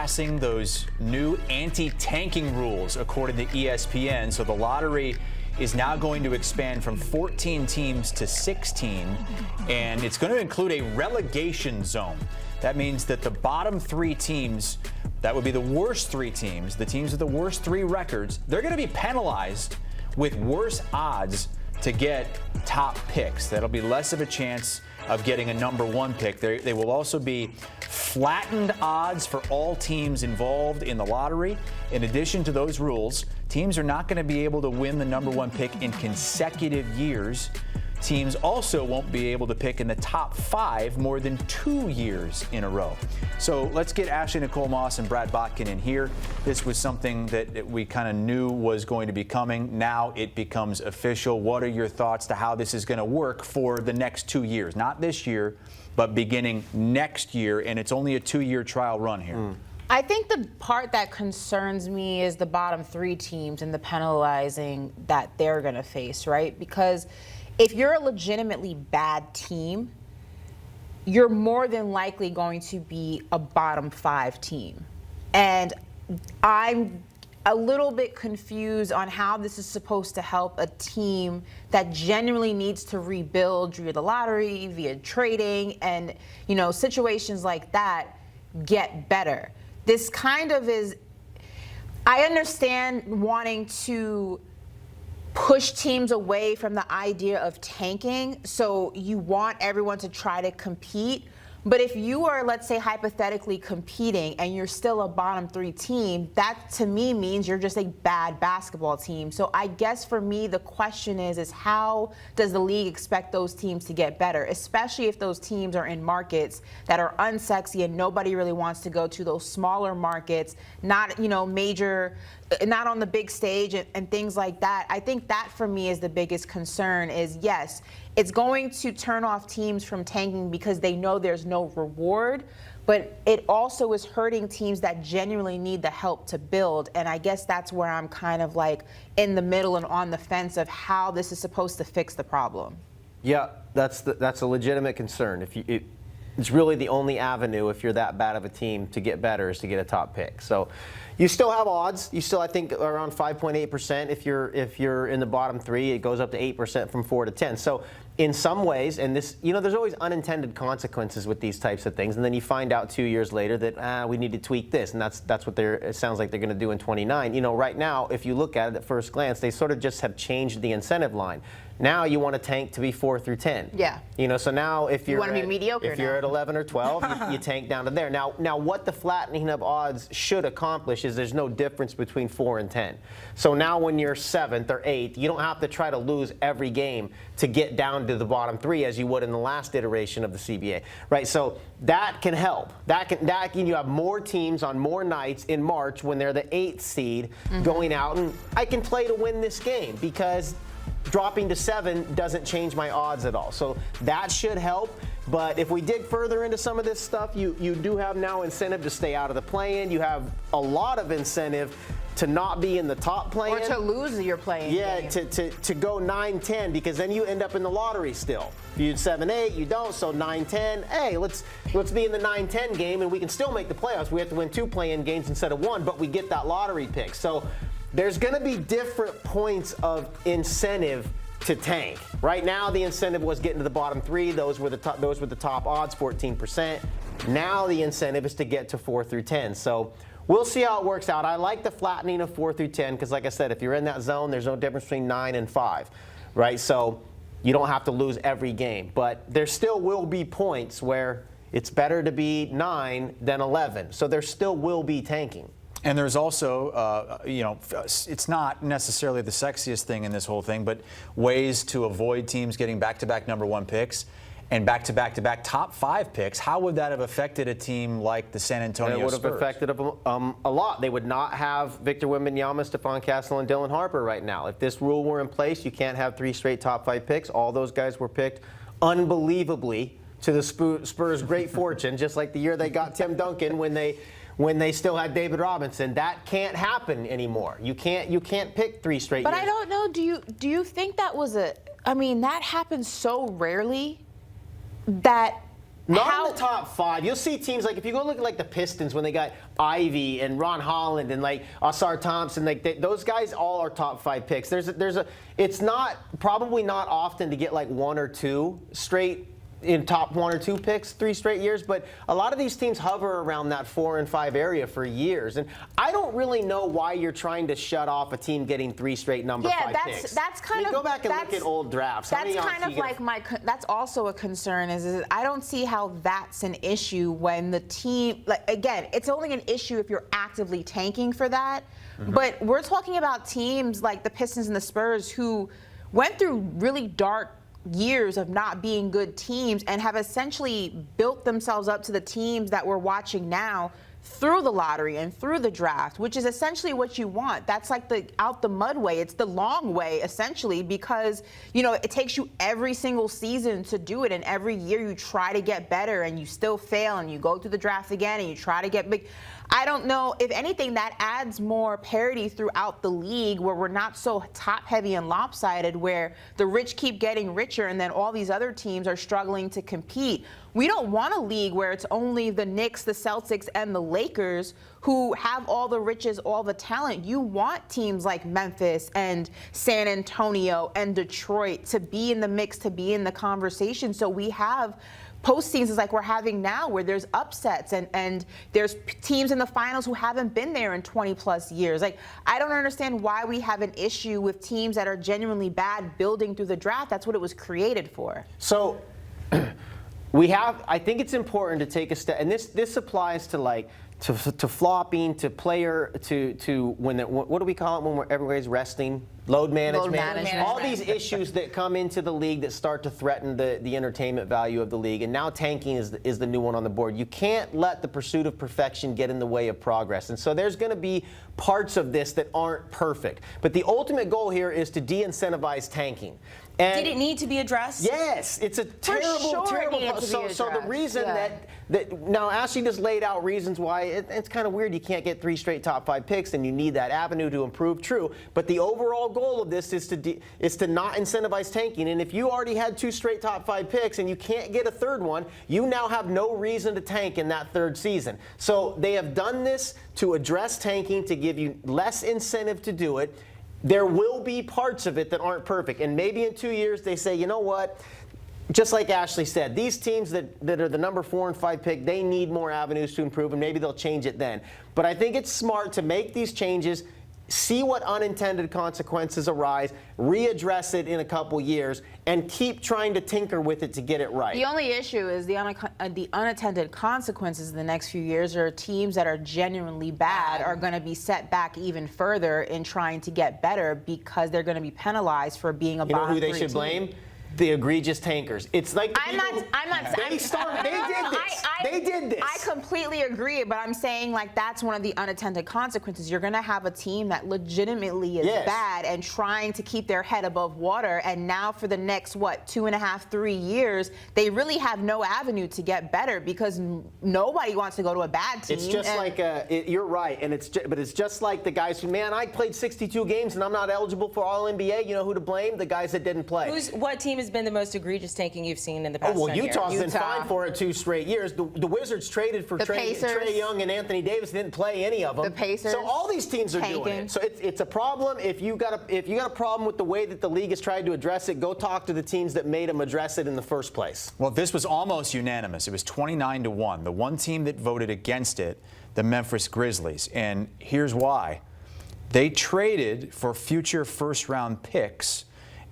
passing those new anti-tanking rules, according to ESPN. So the lottery is now going to expand from 14 teams to 16, and it's going to include a relegation zone. That means that the bottom 3 teams, that would be the worst 3 teams, the teams with the worst 3 records, they're going to be penalized with worse odds to get top picks. That'll be less of a chance of getting a number 1 pick. They will also be flattened odds for all teams involved in the lottery. In addition to those rules, teams are not going to be able to win the number 1 pick in consecutive years. Teams also won't be able to pick in the top 5 more than 2 years in a row. So let's get Ashley Nicole Moss and Brad Botkin in here. This was something that we kind of knew was going to be coming. Now it becomes official. What are your thoughts to how this is going to work for the next 2 years? Not this year, but beginning next year, and it's only a 2-year trial run here. I think the part that concerns me is the bottom 3 teams and the penalizing that they're going to face, right? Because if you're a legitimately bad team, you're more than likely going to be a bottom 5 team. And I'm a little bit confused on how this is supposed to help a team that genuinely needs to rebuild via the lottery, via trading, and, you know, situations like that get better. This kind of is, I understand wanting to push teams away from the idea of tanking, so you want everyone to try to compete. But if you are, let's say, hypothetically competing and you're still a bottom 3 team, that to me means you're just a bad basketball team. So I guess for me, the question is how does the league expect those teams to get better, especially if those teams are in markets that are unsexy and nobody really wants to go to, those smaller markets, not, you know, major, not on the big stage and things like that. I think that for me is the biggest concern is, yes, it's going to turn off teams from tanking because they know there's no reward, but it also is hurting teams that genuinely need the help to build. And I guess that's where I'm kind of like in the middle and on the fence of how this is supposed to fix the problem. Yeah, that's a legitimate concern. It's really the only avenue, if you're that bad of a team, to get better is to get a top pick. So you still have odds. You still, I think, around 5.8% if you're in the bottom 3. It goes up to 8% from 4 to 10. So in some ways, and this, you know, there's always unintended consequences with these types of things, and then you find out 2 years later that we need to tweak this, and that's what it sounds like they're going to do in 29. You know, right now, if you look at it at first glance, they sort of just have changed the incentive line. Now you want to tank to be 4 through 10. Yeah. You know, so now if you're want to be mediocre if you're at 11 or 12, you tank down to there. Now what the flattening of odds should accomplish is there's no difference between 4 and 10. So now when you're 7th or 8th, you don't have to try to lose every game to get down to the bottom 3 as you would in the last iteration of the CBA, right? So that can help. That can you have more teams on more nights in March when they're the 8th seed going out, and I can play to win this game because dropping to 7 doesn't change my odds at all. So that should help. But if we dig further into some of this stuff, you do have now incentive to stay out of the play-in. You have a lot of incentive to not be in the top play-in. Or to lose your play-in game. To go 9-10, because then you end up in the lottery still. If you 7-8, you don't, so 9-10. Hey, let's be in the 9-10 game, and we can still make the playoffs. We have to win 2 play-in games instead of 1, but we get that lottery pick. So there's going to be different points of incentive to tank. Right now, the incentive was getting to the bottom 3. Those were the top odds, 14%. Now the incentive is to get to 4 through 10. So we'll see how it works out. I like the flattening of 4 through 10 because, like I said, if you're in that zone, there's no difference between 9 and 5, right? So you don't have to lose every game. But there still will be points where it's better to be 9 than 11. So there still will be tanking. And there's also, you know, it's not necessarily the sexiest thing in this whole thing, but ways to avoid teams getting back-to-back number 1 picks and back-to-back top 5 picks. How would that have affected a team like the San Antonio Spurs? It would have affected them a lot. They would not have Victor Wembanyama, Stephon Castle, and Dylan Harper right now. If this rule were in place, you can't have 3 straight top 5 picks. All those guys were picked unbelievably to the Spurs' great fortune, just like the year they got Tim Duncan when they still had David Robinson. That can't happen anymore. You can't pick 3 straight But years. I don't know, do you think that was I mean, that happens so rarely that Not in the top 5. You'll see teams like if you go look at like the Pistons when they got Ivy and Ron Holland and like Asar Thompson, like those guys all are top 5 picks. It's probably not often to get like 1 or 2 straight in top 1 or 2 picks 3 straight years, but a lot of these teams hover around that 4 and 5 area for years. And I don't really know why you're trying to shut off a team getting 3 straight number 5 picks. That's kind of go back and look at old drafts. That's kind of like that's also a concern is I don't see how that's an issue when the team, like, again, it's only an issue if you're actively tanking for that. But we're talking about teams like the Pistons and the Spurs who went through really dark years of not being good teams and have essentially built themselves up to the teams that we're watching now through the lottery and through the draft, which is essentially what you want. That's like the out the mud way. It's the long way, essentially, because, you know, it takes you every single season to do it, and every year you try to get better and you still fail, and you go through the draft again and you try to get big. I don't know. If anything, that adds more parity throughout the league where we're not so top-heavy and lopsided where the rich keep getting richer and then all these other teams are struggling to compete. We don't want a league where it's only the Knicks, the Celtics, and the Lakers who have all the riches, all the talent. You want teams like Memphis and San Antonio and Detroit to be in the mix, to be in the conversation. So we have postseasons like we're having now where there's upsets and there's teams in the finals who haven't been there in 20 plus years. Like, I don't understand why we have an issue with teams that are genuinely bad building through the draft. That's what it was created for. So I think it's important to take a step, and this applies to like to flopping, to player, to what do we call it when everybody's resting? Load management. All these issues that come into the league that start to threaten the entertainment value of the league. And now tanking is the new one on the board. You can't let the pursuit of perfection get in the way of progress. And so there's going to be parts of this that aren't perfect. But the ultimate goal here is to de-incentivize tanking. And did it need to be addressed? Yes, it's a terrible. So the reason that now Ashley just laid out reasons why it's kind of weird. You can't get 3 straight top 5 picks, and you need that avenue to improve. True, but the overall goal of this is to not incentivize tanking. And if you already had 2 straight top 5 picks and you can't get a third one, you now have no reason to tank in that third season. So they have done this to address tanking, to give you less incentive to do it. There will be parts of it that aren't perfect. And maybe in 2 years they say, you know what? Just like Ashley said, these teams that are the number 4 and 5 pick, they need more avenues to improve, and maybe they'll change it then. But I think it's smart to make these changes, see what unintended consequences arise, readdress it in a couple years, and keep trying to tinker with it to get it right. The only issue is the unattended consequences in the next few years are teams that are genuinely bad are going to be set back even further in trying to get better because they're going to be penalized for being a bottom 3 team. You know who they should blame? The egregious tankers. It's like I'm not. They did this. I completely agree, but I'm saying like that's one of the unintended consequences. You're going to have a team that legitimately is bad and trying to keep their head above water, and now for the next 2.5, 3 years, they really have no avenue to get better because nobody wants to go to a bad team. It's just you're right, and but it's just like the guys who, man, I played 62 games and I'm not eligible for All NBA. You know who to blame? The guys that didn't play. What team has been the most egregious tanking you've seen in the past 10 years? Utah's been fine for it 2 straight years. The Wizards traded for Trae Young and Anthony Davis, didn't play any of them. The Pacers. So all these teams are doing it. So it's a problem. If you got a problem with the way that the league has tried to address it, go talk to the teams that made them address it in the first place. Well, this was almost unanimous. It was 29-1. The one team that voted against it, the Memphis Grizzlies, and here's why. They traded for future first-round picks.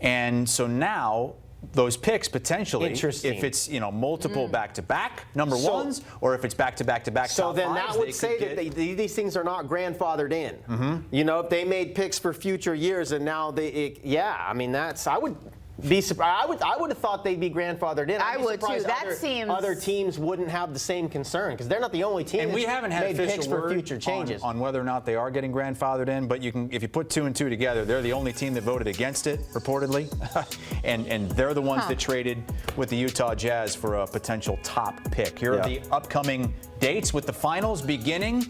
And so now those picks potentially, if it's multiple back-to-back number ones, or if it's back-to-back-to-back so top then fives, that would say that these things are not grandfathered in. You know, if they made picks for future years and now I would be surprised. I would have thought they'd be grandfathered in. I would too. That seems other teams wouldn't have the same concern because they're not the only team. And we haven't had made picks for future changes on whether or not they are getting grandfathered in. But if you put 2 and 2 together, they're the only team that voted against it reportedly, and they're the ones that traded with the Utah Jazz for a potential top pick. Here are the upcoming dates with the finals beginning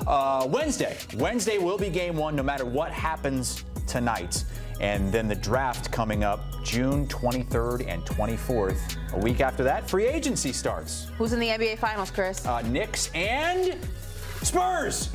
Wednesday. Wednesday will be game 1, no matter what happens tonight. And then the draft coming up June 23rd and 24th. A week after that, free agency starts. Who's in the NBA Finals, Chris? Knicks and Spurs.